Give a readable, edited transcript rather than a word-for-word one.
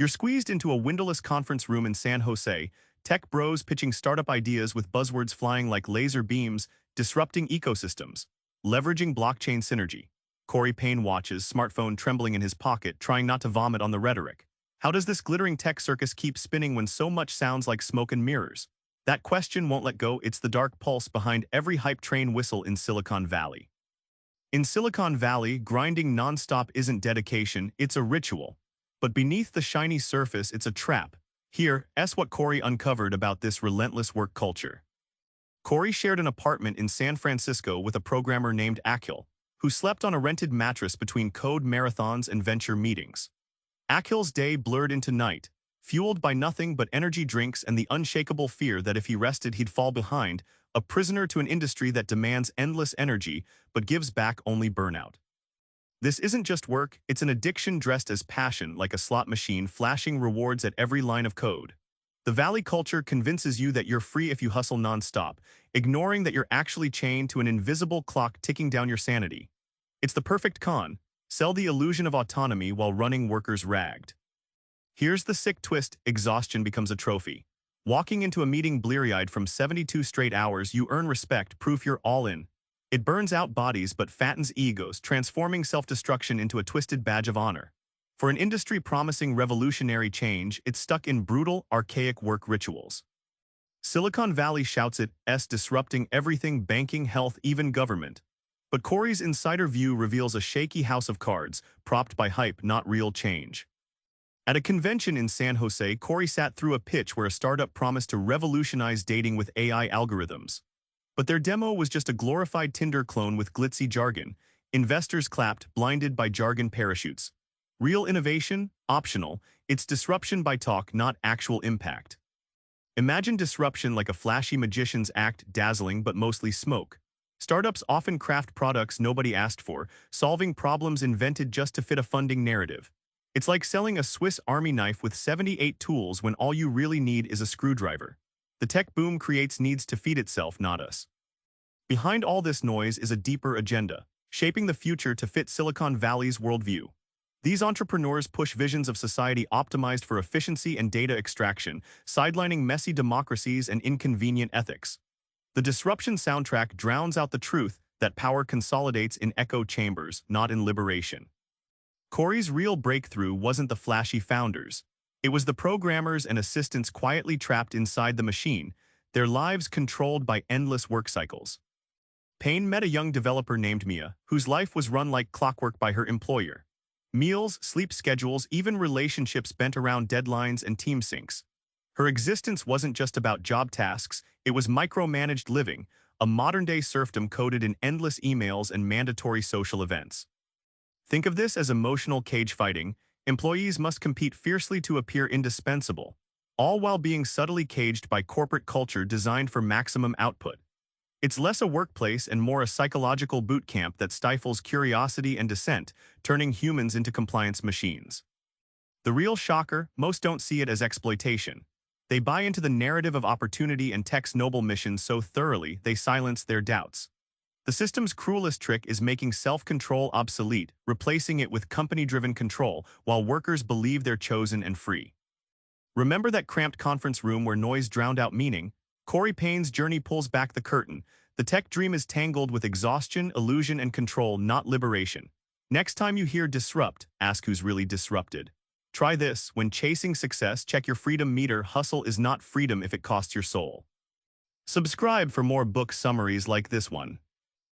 You're squeezed into a windowless conference room in San Jose, tech bros pitching startup ideas with buzzwords flying like laser beams, disrupting ecosystems, leveraging blockchain synergy. Pein watches, smartphone trembling in his pocket, trying not to vomit on the rhetoric. How does this glittering tech circus keep spinning when so much sounds like smoke and mirrors? That question won't let go. It's the dark pulse behind every hype train whistle in Silicon Valley. In Silicon Valley, grinding nonstop isn't dedication, it's a ritual. But beneath the shiny surface, it's a trap. Here's what Corey uncovered about this relentless work culture. Corey shared an apartment in San Francisco with a programmer named Akhil, who slept on a rented mattress between code marathons and venture meetings. Akhil's day blurred into night, fueled by nothing but energy drinks and the unshakable fear that if he rested he'd fall behind, a prisoner to an industry that demands endless energy but gives back only burnout. This isn't just work, it's an addiction dressed as passion, like a slot machine flashing rewards at every line of code. The Valley culture convinces you that you're free if you hustle nonstop, ignoring that you're actually chained to an invisible clock ticking down your sanity. It's the perfect con. Sell the illusion of autonomy while running workers ragged. Here's the sick twist: exhaustion becomes a trophy. Walking into a meeting bleary-eyed from 72 straight hours, you earn respect, proof you're all in. It burns out bodies but fattens egos, transforming self-destruction into a twisted badge of honor. For an industry promising revolutionary change, it's stuck in brutal, archaic work rituals. Silicon Valley shouts it's disrupting everything: banking, health, even government. But Corey's insider view reveals a shaky house of cards, propped by hype, not real change. At a convention in San Jose, Corey sat through a pitch where a startup promised to revolutionize dating with AI algorithms. But their demo was just a glorified Tinder clone with glitzy jargon. Investors clapped, blinded by jargon parachutes. Real innovation? Optional. It's disruption by talk, not actual impact. Imagine disruption like a flashy magician's act, dazzling but mostly smoke. Startups often craft products nobody asked for, solving problems invented just to fit a funding narrative. It's like selling a Swiss Army knife with 78 tools when all you really need is a screwdriver. The tech boom creates needs to feed itself, not us. Behind all this noise is a deeper agenda, shaping the future to fit Silicon Valley's worldview. These entrepreneurs push visions of society optimized for efficiency and data extraction, sidelining messy democracies and inconvenient ethics. The disruption soundtrack drowns out the truth that power consolidates in echo chambers, not in liberation. Corey's real breakthrough wasn't the flashy founders. It was the programmers and assistants quietly trapped inside the machine, their lives controlled by endless work cycles. Pein met a young developer named Mia, whose life was run like clockwork by her employer. Meals, sleep schedules, even relationships bent around deadlines and team syncs. Her existence wasn't just about job tasks, it was micromanaged living, a modern-day serfdom coded in endless emails and mandatory social events. Think of this as emotional cage fighting. Employees must compete fiercely to appear indispensable, all while being subtly caged by corporate culture designed for maximum output. It's less a workplace and more a psychological boot camp that stifles curiosity and dissent, turning humans into compliance machines. The real shocker: most don't see it as exploitation. They buy into the narrative of opportunity and tech's noble mission so thoroughly they silence their doubts. The system's cruelest trick is making self-control obsolete, replacing it with company-driven control, while workers believe they're chosen and free. Remember that cramped conference room where noise drowned out meaning? Corey Pein's journey pulls back the curtain. The tech dream is tangled with exhaustion, illusion, and control, not liberation. Next time you hear disrupt, ask who's really disrupted. Try this: when chasing success, check your freedom meter. Hustle is not freedom if it costs your soul. Subscribe for more book summaries like this one.